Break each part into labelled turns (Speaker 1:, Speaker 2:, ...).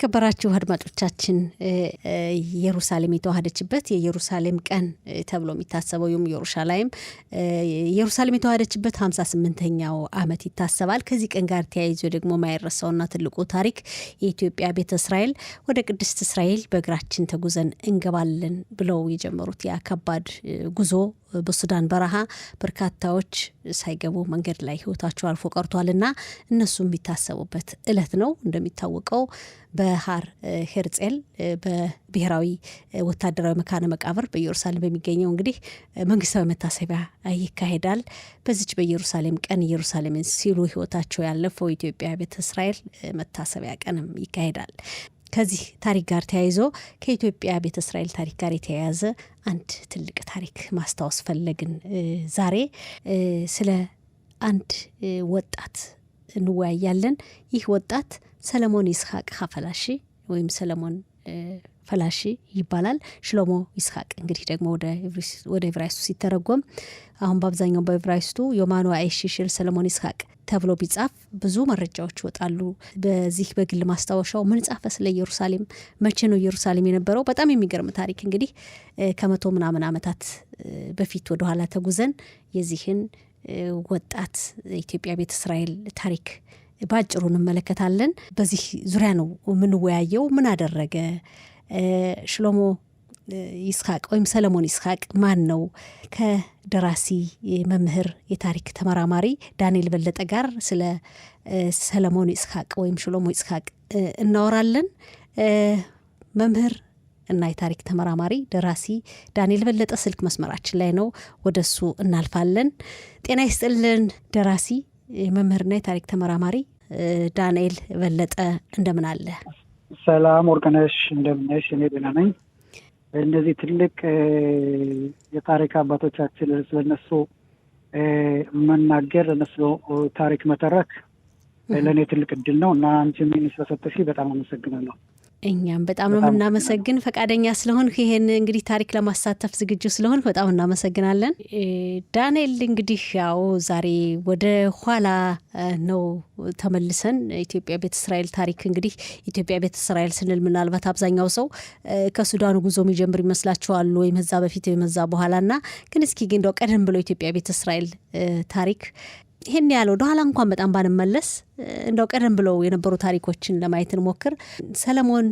Speaker 1: የተከበራችሁ አድማጮቻችን ኢየሩሳሌም የተዋሃደችበት የኢየሩሳሌም ቀን ተብሎ የሚታሰበው ኢየሩሳሌም የተዋሃደችበት 58ኛው ዓመት ይታሰባል። ከዚህ ቀን ጋር ተያይዞ ደግሞ ማይረሳውና ትልቁ ታሪክ የኢትዮጵያ ቤተ እስራኤል ወደ ቅድስት እስራኤል በእግራችን ተጉዘን እንገባለን ብለው የጀመሩት ያ ከባድ ጉዞ በሱዳን በረሃ በርካታዎች ሳይገቡ መንገድ ላይ ህይወታቸው አልፎ ቀርቷልና እነሱ የሚታሰቡበት እለት ነው። እንደሚታወቀው በሃር ሄርጼል በብሔራዊ ወታደራዊ መካነ መቃብር በኢየሩሳሌም በሚገኘው እንግዲህ መንግስታዊ መታሰቢያ ይካሄዳል። በዚች በኢየሩሳሌም ቀን ኢየሩሳሌምን ሲሉ ህይወታቸው ያለፈው ኢትዮጵያ ቤተ እስራኤል መታሰቢያ ቀንም ይካሄዳል። ከዚህ ታሪክ ጋር ተያይዞ ከኢትዮጵያ ቤተ እስራኤል ታሪክ ጋር የተያያዘ አንድ ትልቅ ታሪክ ማስታወስ ፈለግን። ዛሬ ስለ አንድ ወጣት እንወያያለን። ይህ ወጣት ሰለሞን ይስሐቅ ሀፈላሺ ወይም ሰለሞን ፈላሺ ይባላል። ሽሎሞ ይስሐቅ እንግዲህ ደግሞ ወደ ዕብራይስጡ ሲተረጎም አሁን በአብዛኛው በዕብራይስጡ ዮማኑ አይሽሽል ሰለሞን ይስሐቅ ተብሎ ቢጻፍ ብዙ መረጃዎች ይወጣሉ። በዚህ በግል ማስታወሻው ምን ጻፈ ስለ ኢየሩሳሌም፣ መቼ ነው ኢየሩሳሌም የነበረው? በጣም የሚገርም ታሪክ እንግዲህ ከመቶ ምናምን ዓመታት በፊት ወደኋላ ተጉዘን የዚህን ወጣት ኢትዮጵያ ቤተ እስራኤል ታሪክ ባጭሩ እንመለከታለን። በዚህ ዙሪያ ነው የምንወያየው። ምን አደረገ? ሽሎሞ ይስሐቅ ወይም ሰለሞን ይስሐቅ ማን ነው? ከደራሲ መምህር፣ የታሪክ ተመራማሪ ዳንኤል በለጠ ጋር ስለ ሰለሞን ይስሐቅ ወይም ሽሎሞ ይስሐቅ እናወራለን። መምህር እና የታሪክ ተመራማሪ ደራሲ ዳንኤል በለጠ ስልክ መስመራችን ላይ ነው። ወደሱ እናልፋለን። ጤና ይስጥልን ደራሲ መምህርና የታሪክ ተመራማሪ ዳንኤል በለጠ እንደምን አለ?
Speaker 2: ሰላም ወርቅነሽ፣ እንደምነሽ? እኔ ደህና ነኝ። እነዚህ ትልቅ የታሪክ አባቶቻችን ስለነሱ መናገር፣ እነሱ ታሪክ መተረክ ለእኔ ትልቅ እድል ነው እና አንቺ ምን ስለሰጠሽ በጣም አመሰግናለሁ።
Speaker 1: እኛም በጣም ነው የምናመሰግን ፈቃደኛ ስለሆን ይሄን እንግዲህ ታሪክ ለማሳተፍ ዝግጁ ስለሆን በጣም እናመሰግናለን። ዳንኤል እንግዲህ ያው ዛሬ ወደ ኋላ ነው ተመልሰን ኢትዮጵያ ቤተ እስራኤል ታሪክ እንግዲህ ኢትዮጵያ ቤተ እስራኤል ስንል ምናልባት አብዛኛው ሰው ከሱዳኑ ጉዞ የሚጀምር ይመስላችኋል ወይም እዛ በፊት ወይም እዛ በኋላና ግን እስኪ ግን እንደው ቀደም ብሎ ኢትዮጵያ ቤተ እስራኤል ታሪክ ይሄን ያለው ወደ ኋላ እንኳን በጣም ባንመለስ እንደው ቀደም ብለው የነበሩ ታሪኮችን ለማየት እንሞክር። ሰለሞን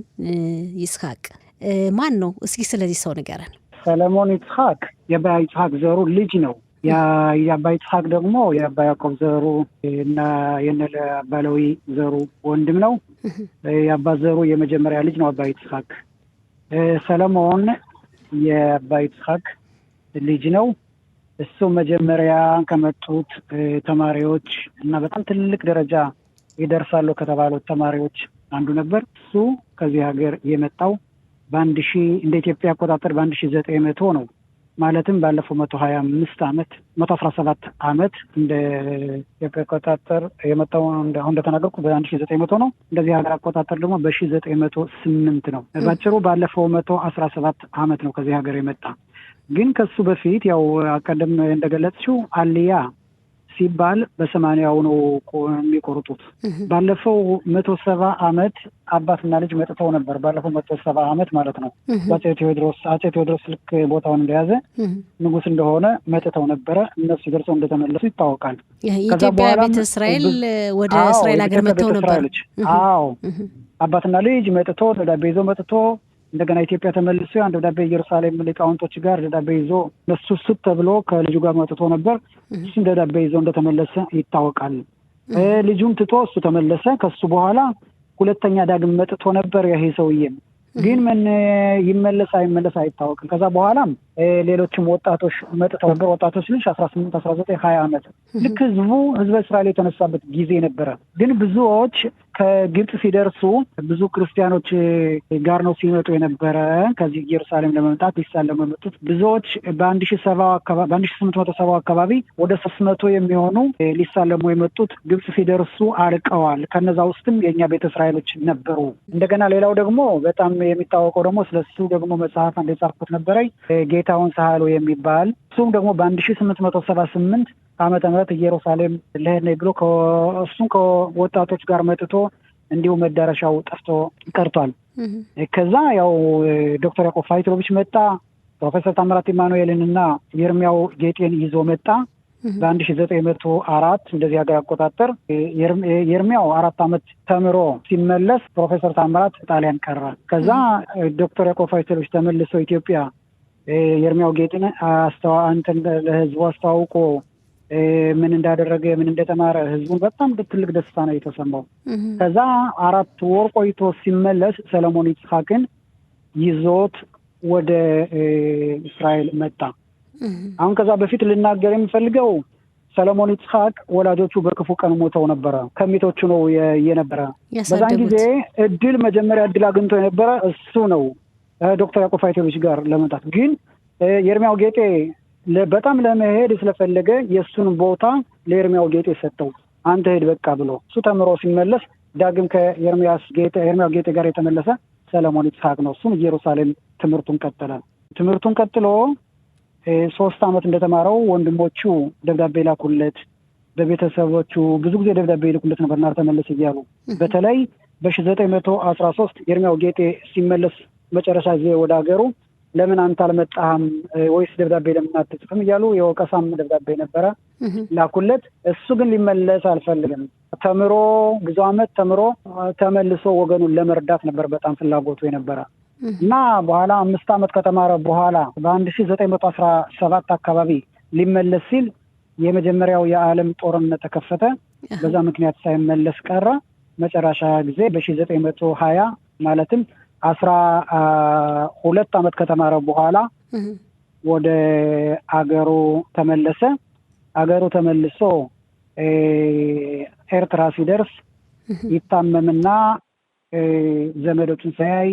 Speaker 1: ይስሐቅ ማን ነው? እስኪ ስለዚህ ሰው ንገረን።
Speaker 2: ሰለሞን ይስሐቅ የአባ ይስሐቅ ዘሩ ልጅ ነው። የአባ ይስሐቅ ደግሞ የአባ ያዕቆብ ዘሩ እና የነለ ባለዊ ዘሩ ወንድም ነው። የአባ ዘሩ የመጀመሪያ ልጅ ነው አባ ይስሐቅ። ሰለሞን የአባ ይስሐቅ ልጅ ነው። እሱ መጀመሪያ ከመጡት ተማሪዎች እና በጣም ትልቅ ደረጃ ይደርሳሉ ከተባሉት ተማሪዎች አንዱ ነበር። እሱ ከዚህ ሀገር የመጣው እንደ ኢትዮጵያ አቆጣጠር በ1900 ነው። ማለትም ባለፈው 117 ዓመት እንደ ኢትዮጵያ አቆጣጠር የመጣው አሁን እንደተናገርኩ በ1900 ነው። እንደዚህ ሀገር አቆጣጠር ደግሞ በ1908 ነው። ባጭሩ ባለፈው 117 ዓመት ነው ከዚህ ሀገር የመጣ። ግን ከሱ በፊት ያው ቀደም እንደገለጽሽው አልያ ሲባል በ80 ነው የሚቆርጡት። ባለፈው 170 ዓመት አባትና ልጅ መጥተው ነበር። ባለፈው 170 ዓመት ማለት ነው። አፄ ቴዎድሮስ ልክ ቦታውን እንደያዘ ንጉስ እንደሆነ መጥተው ነበረ። እነሱ ደርሰው እንደተመለሱ ይታወቃል።
Speaker 1: የኢትዮጵያ ቤተ እስራኤል ወደ እስራኤል ሀገር መጥተው ነበር።
Speaker 2: አዎ አባትና ልጅ መጥቶ ደብዳቤ ይዞ መጥቶ እንደገና ኢትዮጵያ ተመልሶ አንድ ደብዳቤ ኢየሩሳሌም ሊቃውንቶች ጋር ደብዳቤ ይዞ እነሱ ስት ተብሎ ከልጁ ጋር መጥቶ ነበር። እሱም ደብዳቤ ይዞ እንደተመለሰ ይታወቃል። ልጁም ትቶ እሱ ተመለሰ። ከሱ በኋላ ሁለተኛ ዳግም መጥቶ ነበር ይሄ ሰውዬም ግን ምን ይመለስ አይመለስ አይታወቅም። ከዛ በኋላም ሌሎችም ወጣቶች መጥተው ነበር። ወጣቶች ልጅ 18 19 20 ዓመት ልክ ህዝበ እስራኤል የተነሳበት ጊዜ ነበረ። ግን ብዙዎች ከግብጽ ሲደርሱ ብዙ ክርስቲያኖች ጋር ነው ሲመጡ የነበረ። ከዚህ ኢየሩሳሌም ለመምጣት ሊሳለሙ የመጡት ብዙዎች በ1870 አካባቢ ወደ 300 የሚሆኑ ሊሳለሙ የመጡት ግብጽ ሲደርሱ አልቀዋል። ከነዛ ውስጥም የኛ ቤተ እስራኤሎች ነበሩ። እንደገና ሌላው ደግሞ በጣም የሚታወቀው ደግሞ ስለሱ ደግሞ መጽሐፍ አንድ የጻፍኩት ነበረ ጌታውን ሳህሉ የሚባል እሱም ደግሞ በ1878 ዓመተ ምህረት ኢየሩሳሌም ለሄድ ነው ብሎ እሱም ከወጣቶች ጋር መጥቶ እንዲሁ መዳረሻው ጠፍቶ ቀርቷል። ከዛ ያው ዶክተር ያዕቆብ ፋይትሮቪች መጣ። ፕሮፌሰር ታምራት ኢማኑኤልንና የርሚያው ጌጤን ይዞ መጣ በ1904 እንደዚህ ሀገር አቆጣጠር። የርሚያው 4 ዓመት ተምሮ ሲመለስ ፕሮፌሰር ታምራት ጣሊያን ቀረ። ከዛ ዶክተር ያዕቆብ ፋይትሮቪች ተመልሶ ኢትዮጵያ የርሚያው ጌጤን ለህዝቡ አስተዋውቆ ምን እንዳደረገ ምን እንደተማረ ህዝቡን በጣም ትልቅ ደስታ ነው የተሰማው። ከዛ 4 ወር ቆይቶ ሲመለስ ሰለሞን ይስሐቅን ይዞት ወደ እስራኤል መጣ። አሁን ከዛ በፊት ልናገር የምፈልገው ሰለሞን ይስሐቅ ወላጆቹ በክፉ ቀን ሞተው ነበረ። ከሚቶቹ ነው የነበረ። በዛን ጊዜ መጀመሪያ እድል አግኝቶ የነበረ እሱ ነው ዶክተር ያዕቆብ ፋይትሮቪች ጋር ለመምጣት። ግን የርሚያው ጌጤ በጣም ለመሄድ ስለፈለገ የእሱን ቦታ ለየርሚያው ጌጤ ሰጠው። አንተ ሄድ በቃ ብሎ እሱ ተምሮ ሲመለስ ዳግም የርሚያው ጌጤ ጋር የተመለሰ ሰለሞን ይስሐቅ ነው። እሱም ኢየሩሳሌም ትምህርቱን ቀጠለ። ትምህርቱን ቀጥሎ 3 ዓመት እንደተማረው ወንድሞቹ ደብዳቤ ላኩለት። በቤተሰቦቹ ብዙ ጊዜ ደብዳቤ ይልኩለት ነበር እና ተመለስ እያሉ። በተለይ በ1913 የርሚያው ጌጤ ሲመለስ መጨረሻ ጊዜ ወደ ሀገሩ ለምን አንተ አልመጣህም ወይስ ደብዳቤ ለምን አትጽፍም እያሉ የወቀሳም ደብዳቤ ነበረ ላኩለት። እሱ ግን ሊመለስ አልፈልግም። ተምሮ ብዙ ዓመት ተምሮ ተመልሶ ወገኑን ለመርዳት ነበር በጣም ፍላጎቱ የነበረ እና በኋላ 5 ዓመት ከተማረ በኋላ በ1917 አካባቢ ሊመለስ ሲል የመጀመሪያው የዓለም ጦርነት ተከፈተ። በዛ ምክንያት ሳይመለስ ቀረ። መጨረሻ ጊዜ በ1920 ማለትም 12 ዓመት ከተማረ በኋላ ወደ አገሩ ተመለሰ። አገሩ ተመልሶ ኤርትራ ሲደርስ ይታመምና ዘመዶቹን ሳያይ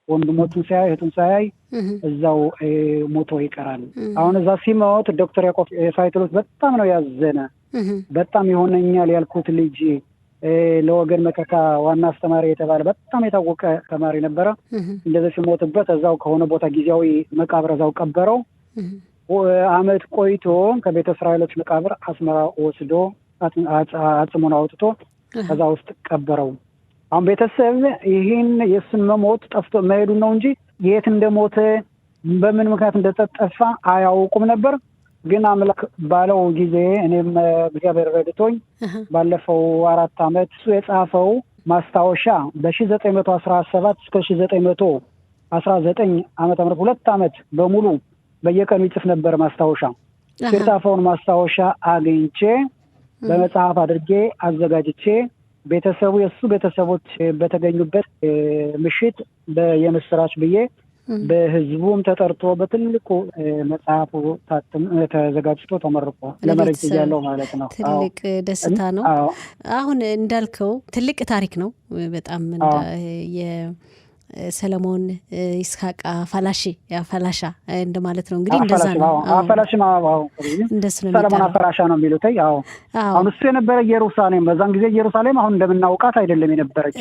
Speaker 2: ወንድሞቹን ሳያይ እህቱን ሳያይ እዛው ሞቶ ይቀራል። አሁን እዛ ሲሞት ዶክተር ያዕቆብ ፋይትሮቪች በጣም ነው ያዘነ። በጣም ይሆነኛል ያልኩት ልጅ ለወገን መከታ ዋና አስተማሪ የተባለ በጣም የታወቀ ተማሪ ነበረ። እንደዚህ ሲሞትበት እዛው ከሆነ ቦታ ጊዜያዊ መቃብር እዛው ቀበረው። ዓመት ቆይቶ ከቤተ እስራኤሎች መቃብር አስመራ ወስዶ አጽሙን አውጥቶ ከዛ ውስጥ ቀበረው። አሁን ቤተሰብ ይህን የእሱን መሞት ጠፍቶ መሄዱ ነው እንጂ የት እንደሞተ በምን ምክንያት እንደተጠፋ አያውቁም ነበር። ግን አምላክ ባለው ጊዜ እኔም እግዚአብሔር ረድቶኝ ባለፈው 4 ዓመት እሱ የጻፈው ማስታወሻ በ1917 እስከ 1919 ዓመተ ምህረት 2 ዓመት በሙሉ በየቀኑ ይጽፍ ነበር ማስታወሻ። የጻፈውን ማስታወሻ አግኝቼ በመጽሐፍ አድርጌ አዘጋጅቼ የእሱ ቤተሰቦች በተገኙበት ምሽት የምስራች ብዬ በህዝቡም ተጠርቶ በትልቁ መጽሐፉ ተዘጋጅቶ ተመርቆ ለመረጅ ያለው ማለት ነው።
Speaker 1: ትልቅ ደስታ ነው። አሁን እንዳልከው ትልቅ ታሪክ ነው በጣም የሰለሞን ይስሐቅ አፈላሻ እንደማለት ነው እንግዲህ። እንደዛ ነው
Speaker 2: አፈላሽ ማባው
Speaker 1: እንደሱ ነው።
Speaker 2: ሰለሞን አፈላሻ ነው የሚሉት። አሁን እሱ የነበረ ኢየሩሳሌም፣ በዛን ጊዜ ኢየሩሳሌም አሁን እንደምናውቃት አይደለም የነበረች።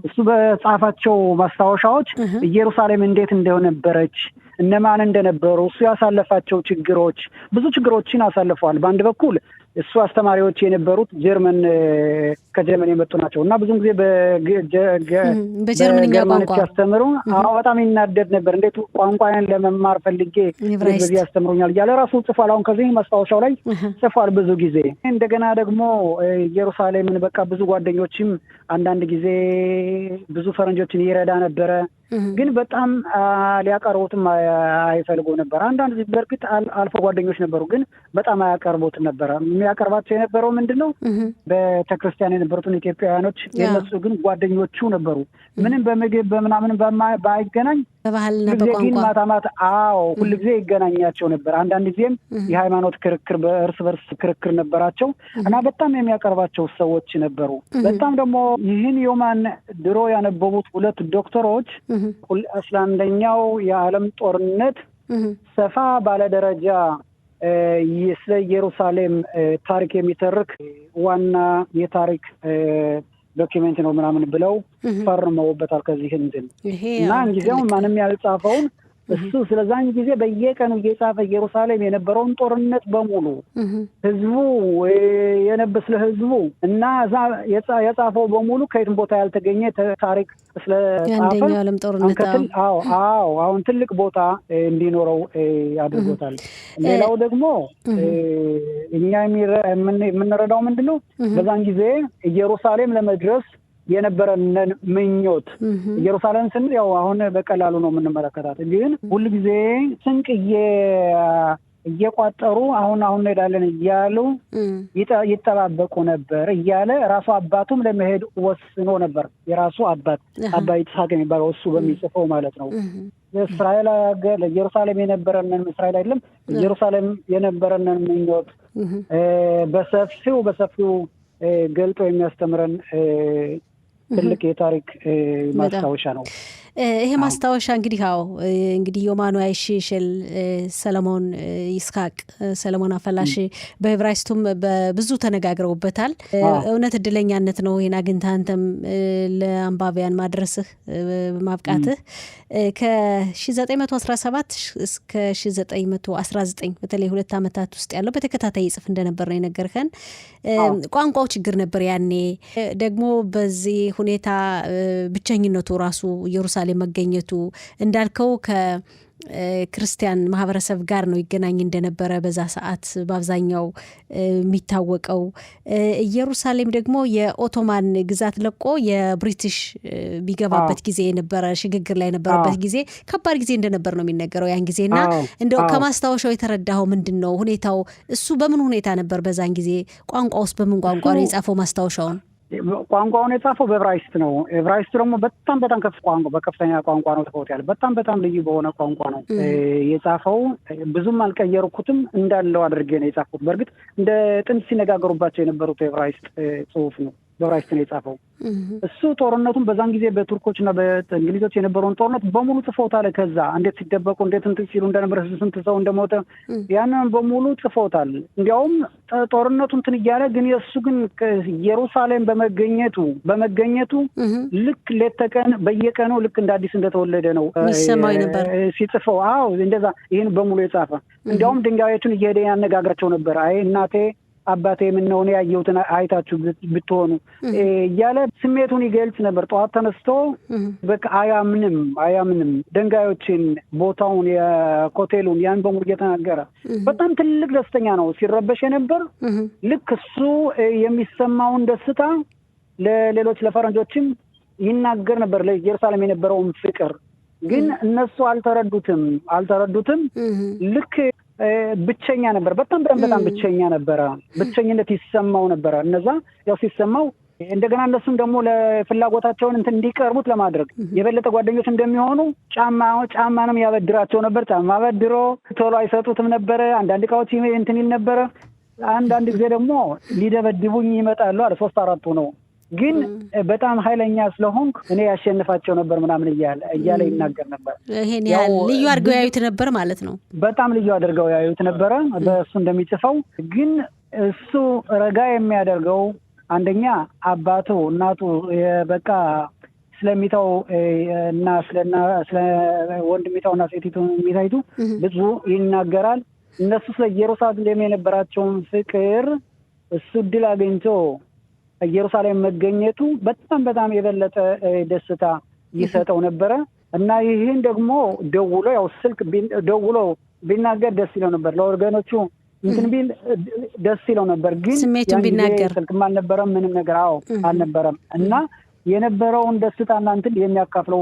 Speaker 2: እሱ በጻፋቸው ማስታወሻዎች ኢየሩሳሌም እንዴት እንደነበረች፣ እነማን እንደነበሩ፣ እሱ ያሳለፋቸው ችግሮች፣ ብዙ ችግሮችን አሳልፈዋል። በአንድ በኩል እሱ አስተማሪዎች የነበሩት ከጀርመን የመጡ ናቸው እና ብዙ ጊዜ
Speaker 1: በጀርመንኛ ቋንቋ
Speaker 2: ያስተምሩ። በጣም ይናደድ ነበር። እንዴት ቋንቋን ለመማር ፈልጌ በዚህ ያስተምሩኛል እያለ ራሱ ጽፏል። አሁን ከዚህ ማስታወሻው ላይ ጽፏል ብዙ ጊዜ። እንደገና ደግሞ ኢየሩሳሌምን በቃ ብዙ ጓደኞችም አንዳንድ ጊዜ ብዙ ፈረንጆችን ይረዳ ነበረ። ግን በጣም ሊያቀርቡትም አይፈልጉ ነበር። አንዳንድ በእርግጥ አልፎ ጓደኞች ነበሩ፣ ግን በጣም አያቀርቡት ነበረ። የሚያቀርባቸው የነበረው ምንድነው ቤተክርስቲያን የነበሩትን ኢትዮጵያውያኖች፣ የነሱ ግን ጓደኞቹ ነበሩ። ምንም በምግብ በምናምን ባይገናኝ
Speaker 1: በባህልና በቋንቋ
Speaker 2: ማታ ሁልጊዜ ይገናኛቸው ነበር። አንዳንድ ጊዜም የሃይማኖት ክርክር በእርስ በርስ ክርክር ነበራቸው እና በጣም የሚያቀርባቸው ሰዎች ነበሩ። በጣም ደግሞ ይህን ዮማን ድሮ ያነበቡት 2 ዶክተሮች ስለ አንደኛው የዓለም ጦርነት ሰፋ ባለ ደረጃ ስለ ኢየሩሳሌም ታሪክ የሚተርክ ዋና የታሪክ ዶክመንት ነው ምናምን ብለው ፈርመውበታል። ከዚህ እንትን እና እንግዲያው ማንም ያልጻፈውን እሱ ስለዛን ጊዜ በየቀኑ እየጻፈ ኢየሩሳሌም የነበረውን ጦርነት በሙሉ ህዝቡ ስለ ህዝቡ እና የጻፈው በሙሉ ከየትም ቦታ ያልተገኘ ታሪክ
Speaker 1: ስለጻፈ ዓለም ጦርነት
Speaker 2: አሁን ትልቅ ቦታ እንዲኖረው አድርጎታል። ሌላው ደግሞ እኛ የምንረዳው ምንድነው በዛን ጊዜ ኢየሩሳሌም ለመድረስ የነበረንን ምኞት ኢየሩሳሌም ስንል ያው አሁን በቀላሉ ነው የምንመለከታት፣ ግን ሁሉ ጊዜ ስንቅ እየቋጠሩ አሁን እንሄዳለን እያሉ ይጠባበቁ ነበር እያለ ራሱ አባቱም ለመሄድ ወስኖ ነበር። የራሱ አባት አባ ይስሐቅ የሚባለው እሱ በሚጽፈው ማለት ነው። እስራኤል ሀገር ለኢየሩሳሌም የነበረንን እስራኤል አይደለም ኢየሩሳሌም የነበረንን ምኞት በሰፊው ገልጦ የሚያስተምረን ትልቅ የታሪክ ማስታወሻ ነው።
Speaker 1: ይሄ ማስታወሻ እንግዲህ ዮማኑ አይሽሽል ሰለሞን ይስሐቅ ሰለሞን አፈላሽ በዕብራይስጡም በብዙ ተነጋግረውበታል። እውነት እድለኛነት ነው ይሄን አግኝተህ አንተም ለአንባቢያን ማድረስህ ማብቃትህ። ከ1917 እስከ 1919 በተለይ 2 ዓመታት ውስጥ ያለው በተከታታይ ይጽፍ እንደነበር ነው የነገርከን። ቋንቋው ችግር ነበር ያኔ። ደግሞ በዚህ ሁኔታ ብቸኝነቱ ራሱ ኢየሩሳሌም መገኘቱ እንዳልከው ከክርስቲያን ማህበረሰብ ጋር ነው ይገናኝ እንደነበረ በዛ ሰዓት በአብዛኛው የሚታወቀው። ኢየሩሳሌም ደግሞ የኦቶማን ግዛት ለቆ የብሪቲሽ ቢገባበት ጊዜ የነበረ ሽግግር ላይ የነበረበት ጊዜ ከባድ ጊዜ እንደነበር ነው የሚነገረው ያን ጊዜና እንደው ከማስታወሻው የተረዳኸው ምንድን ነው ሁኔታው? እሱ በምን ሁኔታ ነበር በዛን ጊዜ? ቋንቋ ውስጥ በምን ቋንቋ ነው የጻፈው ማስታወሻውን?
Speaker 2: ቋንቋውን የጻፈው በዕብራይስጥ ነው። ዕብራይስጥ ደግሞ በጣም በከፍተኛ ቋንቋ ነው ጽፎት ያለ በጣም ልዩ በሆነ ቋንቋ ነው የጻፈው። ብዙም አልቀየርኩትም እንዳለው አድርጌ ነው የጻፍኩት። በእርግጥ እንደ ጥንት ሲነጋገሩባቸው የነበሩት የዕብራይስጥ ጽሁፍ ነው። በዕብራይስጥ ነው የጻፈው እሱ። ጦርነቱን በዛን ጊዜ በቱርኮችና በእንግሊዞች የነበረውን ጦርነት በሙሉ ጽፎታል። ከዛ እንዴት ሲደበቁ እንዴት እንትን ሲሉ እንደነበረ ስንት ሰው እንደሞተ ያንን በሙሉ ጽፎታል። እንዲያውም ጦርነቱን እንትን እያለ ግን የእሱ ግን ኢየሩሳሌም በመገኘቱ ልክ ሌት ተቀን በየቀኑ ልክ እንደ አዲስ እንደተወለደ ነው
Speaker 1: የሚሰማው ነበር
Speaker 2: ሲጽፈው። እንደዛ ይህን በሙሉ የጻፈ እንዲያውም ድንጋዮቹን እየሄደ ያነጋግራቸው ነበር። አይ እናቴ አባቴ ምን ነው ያየሁትን አይታችሁ ብትሆኑ እያለ ስሜቱን ይገልጽ ነበር። ጠዋት ተነስቶ በቃ አያምንም ድንጋዮችን፣ ቦታውን፣ የኮቴሉን ያን በሙሉ እየተናገረ በጣም ትልቅ ደስተኛ ነው ሲረበሽ የነበር። ልክ እሱ የሚሰማውን ደስታ ለሌሎች ለፈረንጆችም ይናገር ነበር፣ ለኢየሩሳሌም የነበረውን ፍቅር ግን እነሱ አልተረዱትም። ልክ ብቸኛ ነበር። በጣም ብቸኛ ነበረ። ብቸኝነት ይሰማው ነበረ። እነዛ ያው ሲሰማው እንደገና እነሱም ደግሞ ለፍላጎታቸውን እንዲቀርቡት ለማድረግ የበለጠ ጓደኞች እንደሚሆኑ ጫማንም ያበድራቸው ነበር። ጫማ በድሮ ቶሎ አይሰጡትም ነበረ። አንዳንድ እቃዎች እንትን ይል ነበረ። አንዳንድ ጊዜ ደግሞ ሊደበድቡኝ ይመጣሉ አለ 3-4 ነው። ግን በጣም ኃይለኛ ስለሆንኩ እኔ ያሸንፋቸው ነበር ምናምን እያለ ይናገር ነበር።
Speaker 1: ይሄን ያህል ልዩ አድርገው ያዩት ነበር ማለት ነው።
Speaker 2: በጣም ልዩ አድርገው ያዩት ነበረ በእሱ እንደሚጽፈው። ግን እሱ ረጋ የሚያደርገው አንደኛ አባቱ እናቱ በቃ ስለሚታው እና ስለ ወንድሚታውና ሴቲቱ ሚታይቱ ብዙ ይናገራል። እነሱ ስለ ኢየሩሳሌም የነበራቸውን ፍቅር እሱ ድል አገኝቶ ኢየሩሳሌም መገኘቱ በጣም የበለጠ ደስታ ይሰጠው ነበረ እና ይህን ደግሞ ደውሎ ያው ስልክ ደውሎ ቢናገር ደስ ይለው ነበር። ለወገኖቹ እንትን ቢል ደስ ይለው ነበር። ግን
Speaker 1: ስሜቱን ቢናገር
Speaker 2: ስልክም አልነበረም፣ ምንም ነገር አልነበረም እና የነበረውን ደስታና እንትን የሚያካፍለው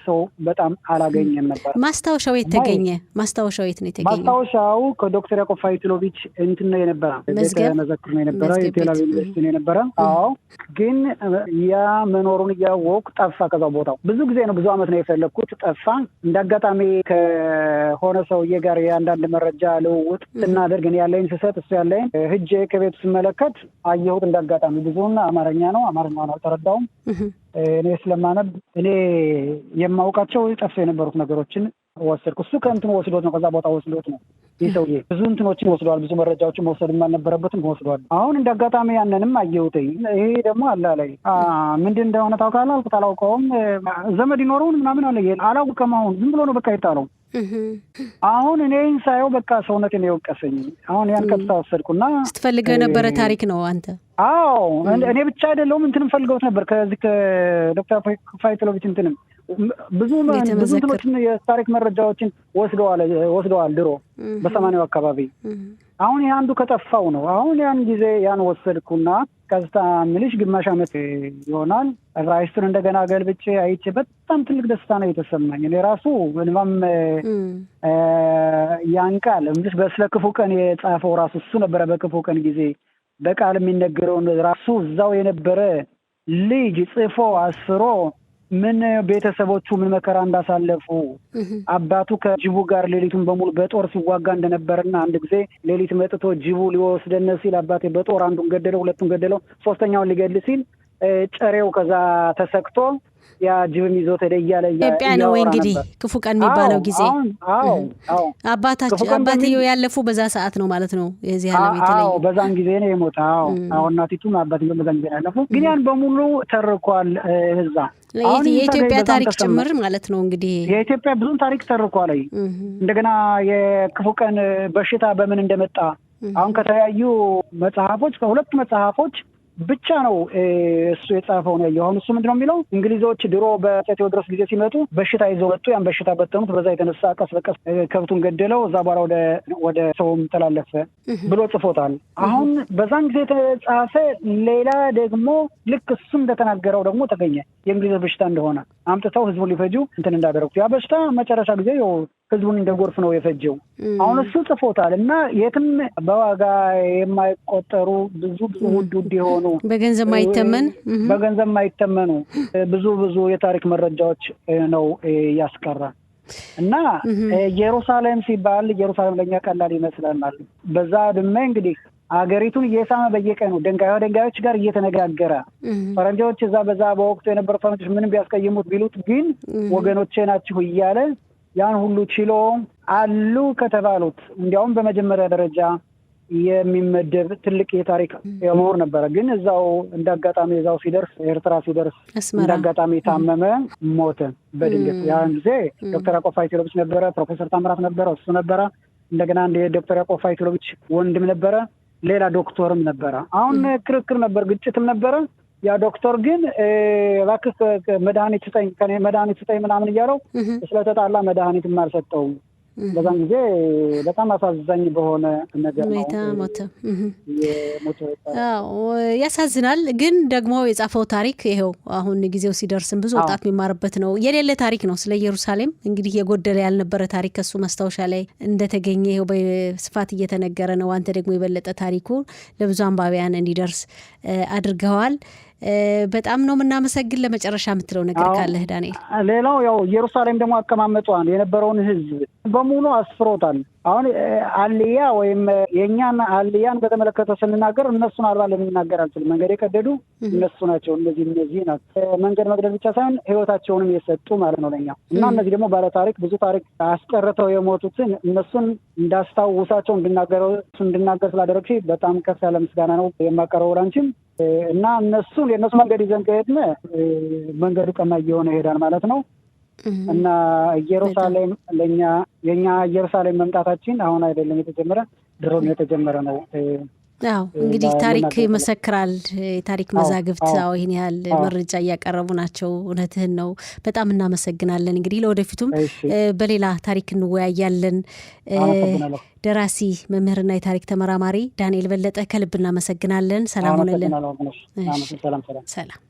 Speaker 2: ሰው በጣም አላገኘም ነበር።
Speaker 1: ማስታወሻው የት ተገኘ? ማስታወሻው የት ነው የተገኘ?
Speaker 2: ማስታወሻው ከዶክተር ያዕቆብ ፋይትሎቪች እንትን ነው የነበረ መዝክር ነው የነበረ የቴል አቪቭ ዩኒቨርሲቲ ነው የነበረ። ግን ያ መኖሩን እያወቅ ጠፋ። ከዛ ቦታው ብዙ ጊዜ ነው ብዙ አመት ነው የፈለግኩት፣ ጠፋ። እንዳጋጣሚ ከሆነ ሰውዬ ጋር የአንዳንድ መረጃ ልውውጥ ስናደርግ ያለኝ ስሰጥ እሱ ያለኝ ሂጄ ከቤቱ ስመለከት አየሁት። እንዳጋጣሚ ብዙና አማርኛ ነው አልተረዳውም። እኔ ስለማነብ እኔ የማውቃቸው ጠፍተው የነበሩት ነገሮችን ወሰድኩ። እሱ ከእንትን ወስዶት ነው፣ ከዛ ቦታ ወስዶት ነው። ይህ ሰውዬ ብዙ እንትኖችን ወስደዋል፣ ብዙ መረጃዎችን መውሰድ የማልነበረበትም ወስደዋል። አሁን እንደ አጋጣሚ ያንንም አየሁትኝ። ይሄ ደግሞ አላ ላይ ምንድን እንደሆነ ታውቃለህ? አልኩት። አላውቀውም። ዘመድ ይኖረውን ምናምን አለ። አላውቅም። አሁን ዝም ብሎ ነው በቃ ይጣለው። አሁን እኔን ሳየው በቃ ሰውነቴን የወቀሰኝ። አሁን ያን ቀጥታ ወሰድኩና
Speaker 1: ስትፈልገው የነበረ ታሪክ ነው አንተ?
Speaker 2: አዎ እኔ ብቻ አይደለሁም እንትንም ፈልገውት ነበር። ከዚህ ከዶክተር ፋይቶሎቪች እንትንም ብዙ እንትኖችን የታሪክ መረጃዎችን ወስደዋል ድሮ በ80 አካባቢ። አሁን ይህ አንዱ ከጠፋው ነው። አሁን ያን ጊዜ ያን ወሰድኩና ከስታ ምልሽ ግማሽ ዓመት ይሆናል ዕብራይስጡን እንደገና ገልብጬ አይቼ በጣም ትልቅ ደስታ ነው የተሰማኝ። እኔ ራሱ ምንም ያን ቃል ምልሽ በስለ ክፉ ቀን የጻፈው ራሱ እሱ ነበረ። በክፉ ቀን ጊዜ በቃል የሚነገረውን ራሱ እዛው የነበረ ልጅ ጽፎ አስፍሮ ምን ቤተሰቦቹ ምን መከራ እንዳሳለፉ አባቱ ከጅቡ ጋር ሌሊቱን በሙሉ በጦር ሲዋጋ እንደነበርና አንድ ጊዜ ሌሊት መጥቶ ጅቡ ሊወስደን ሲል አባቴ በጦር አንዱን ገደለው፣ ሁለቱን ገደለው፣ ሶስተኛውን ሊገድል ሲል ጨሬው ከዛ ተሰክቶ ያ ጅብም ይዞት ሄደ እያለ
Speaker 1: ኢትዮጵያ ነው እንግዲህ ክፉ ቀን የሚባለው ጊዜ። አባትየው ያለፉ በዛ ሰዓት ነው ማለት ነው የዚህ ዓለም የተለየ።
Speaker 2: በዛን ጊዜ ነው የሞተ። አሁን እናቲቱም አባትየው በዛን ጊዜ ያለፉ። ግን ያን በሙሉ ተርኳል እዛ።
Speaker 1: የኢትዮጵያ ታሪክ ጭምር ማለት ነው እንግዲህ
Speaker 2: የኢትዮጵያ ብዙን ታሪክ ተርኳል። እንደገና የክፉ ቀን በሽታ በምን እንደመጣ አሁን ከተለያዩ መጽሐፎች ከሁለት መጽሐፎች ብቻ ነው እሱ የጻፈው ነው ያየው። አሁን እሱ ምንድነው የሚለው? እንግሊዞች ድሮ በቴዎድሮስ ጊዜ ሲመጡ በሽታ ይዘው መጡ። ያን በሽታ በተኑት። በዛ የተነሳ ቀስ በቀስ ከብቱን ገደለው። እዛ በኋላ ወደ ሰውም ተላለፈ ብሎ ጽፎታል። አሁን በዛን ጊዜ የተጻፈ ሌላ ደግሞ ልክ እሱ እንደተናገረው ደግሞ ተገኘ። የእንግሊዞች በሽታ እንደሆነ አምጥተው ህዝቡን ሊፈጁ እንትን እንዳደረጉት ያ በሽታ መጨረሻ ጊዜ ህዝቡን እንደጎርፍ ነው የፈጀው። አሁን እሱ ጽፎታል እና የትም በዋጋ የማይቆጠሩ ብዙ ውድ የሆኑ
Speaker 1: በገንዘብ
Speaker 2: ማይተመኑ ብዙ የታሪክ መረጃዎች ነው ያስቀራ እና ኢየሩሳሌም ሲባል ኢየሩሳሌም ለኛ ቀላል ይመስላል። በዛ ድሜ እንግዲህ አገሪቱን እየሳመ በየቀኑ ድንጋዮች ጋር እየተነጋገረ ፈረንጆች በዛ በወቅቱ የነበሩ ፈረንጆች ምንም ቢያስቀይሙት ቢሉት ግን ወገኖቼ ናችሁ እያለ ያን ሁሉ ችሎ አሉ ከተባሉት እንዲያውም በመጀመሪያ ደረጃ የሚመደብ ትልቅ የታሪክ ምሁር ነበረ። ግን እዛው እንዳጋጣሚ እዛው ሲደርስ ኤርትራ ሲደርስ እንዳጋጣሚ ታመመ፣ ሞተ በድንገት። ያን ጊዜ ዶክተር ያዕቆብ ፋይቶሎቪች ነበረ፣ ፕሮፌሰር ታምራት ነበረ፣ እሱ ነበረ። እንደገና አንድ የዶክተር ያዕቆብ ፋይቶሎቪች ወንድም ነበረ፣ ሌላ ዶክተርም ነበረ። አሁን ክርክር ነበር፣ ግጭትም ነበረ። ያ ዶክተር ግን እባክህ መድኃኒት ስጠኝ ምናምን እያለው ስለተጣላ መድኃኒትም አልሰጠውም። በዛን ጊዜ በጣም አሳዛኝ በሆነ ነገር
Speaker 1: ሞተ። ያሳዝናል። ግን ደግሞ የጻፈው ታሪክ ይኸው አሁን ጊዜው ሲደርስም ብዙ ወጣት የሚማርበት ነው። የሌለ ታሪክ ነው። ስለ ኢየሩሳሌም እንግዲህ የጎደለ ያልነበረ ታሪክ ከሱ ማስታወሻ ላይ እንደተገኘ ይኸው በስፋት እየተነገረ ነው። አንተ ደግሞ የበለጠ ታሪኩ ለብዙ አንባቢያን እንዲደርስ አድርገዋል። በጣም ነው የምናመሰግን። ለመጨረሻ የምትለው ነገር ካለህ ዳንኤል?
Speaker 2: ሌላው ያው ኢየሩሳሌም ደግሞ አቀማመጧን የነበረውን ህዝብ በሙሉ አስፍሮታል። አሁን አልያ ወይም የኛን አልያን በተመለከተ ስንናገር እነሱን አልባ ልንናገር አልችልም። መንገድ የቀደዱ እነሱ ናቸው። እነዚህ ናቸው። መንገድ መቅደድ ብቻ ሳይሆን ህይወታቸውንም የሰጡ ማለት ነው ለኛ እና እነዚህ ደግሞ ባለ ታሪክ ብዙ ታሪክ አስቀርተው የሞቱትን እነሱን እንዳስታውሳቸው እንድናገር ስላደረግሽ በጣም ከፍ ያለ ምስጋና ነው የማቀርበው ላንቺም እና የእነሱ መንገድ ይዘን ከሄድን መንገዱ ቀና እየሆነ ይሄዳል ማለት ነው እና ኢየሩሳሌም የኛ ኢየሩሳሌም መምጣታችን አሁን አይደለም የተጀመረ፣ ድሮ የተጀመረ ነው።
Speaker 1: እንግዲህ ታሪክ ይመሰክራል። የታሪክ መዛግብት ይህን ያህል መረጃ እያቀረቡ ናቸው። እውነትህን ነው። በጣም እናመሰግናለን። እንግዲህ ለወደፊቱም በሌላ ታሪክ እንወያያለን። ደራሲ መምህርና የታሪክ ተመራማሪ ዳንኤል በለጠ ከልብ እናመሰግናለን። ሰላም ሆነልን። ሰላም።